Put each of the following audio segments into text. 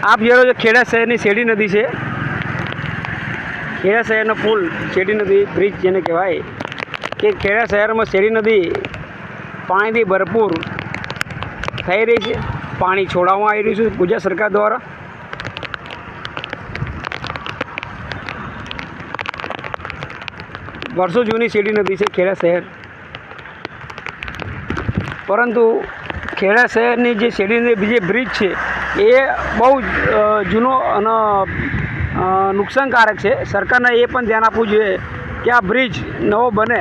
આપ જોઈ રહ્યો છો ખેડા શહેરની શેરડી નદી છે। ખેડા શહેરનો પુલ શેરડી નદી બ્રિજ જેને કહેવાય કે ખેડા શહેરમાં શેરડી નદી પાણીથી ભરપૂર થઈ રહી છે। પાણી છોડવામાં આવી રહ્યું છે ગુજરાત સરકાર દ્વારા। વર્ષો જૂની શેરડી નદી છે ખેડા શહેર, પરંતુ ખેડા શહેરની જે શેરડી નદી જે બ્રિજ છે એ બહુ જૂનો અને નુકસાનકારક છે। સરકારને એ પણ ધ્યાન આપવું જોઈએ કે આ બ્રિજ નવો બને।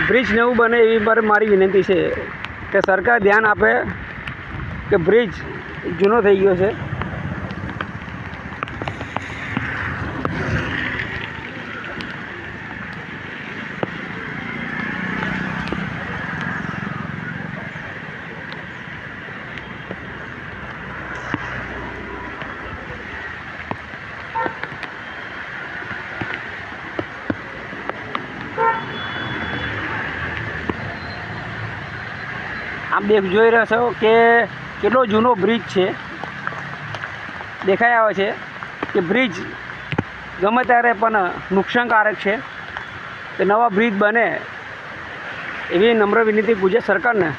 બ્રિજ નવું બને એવી મારી વિનંતી છે કે સરકાર ધ્યાન આપે કે બ્રિજ જૂનો થઈ ગયો છે। આપ જોઈ રહ્યા છો કે કેટલો જૂનો બ્રિજ છે। દેખાઈ આવે છે કે બ્રિજ ગમે ત્યારે પણ નુકસાનકારક છે, કે નવા બ્રિજ બને એવી નમ્ર વિનંતી ગુજરાત સરકારને।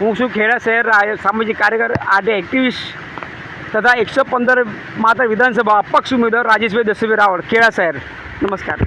હું છું ખેડા શહેર સામાજિક કાર્યકર આરટી એક્ટિવિસ્ટ તથા 115 માત્ર વિધાનસભા અપક્ષ ઉમેદવાર રાજેશભાઈ દશરથભાઈ રાવળ, ખેડા શહેર। નમસ્કાર।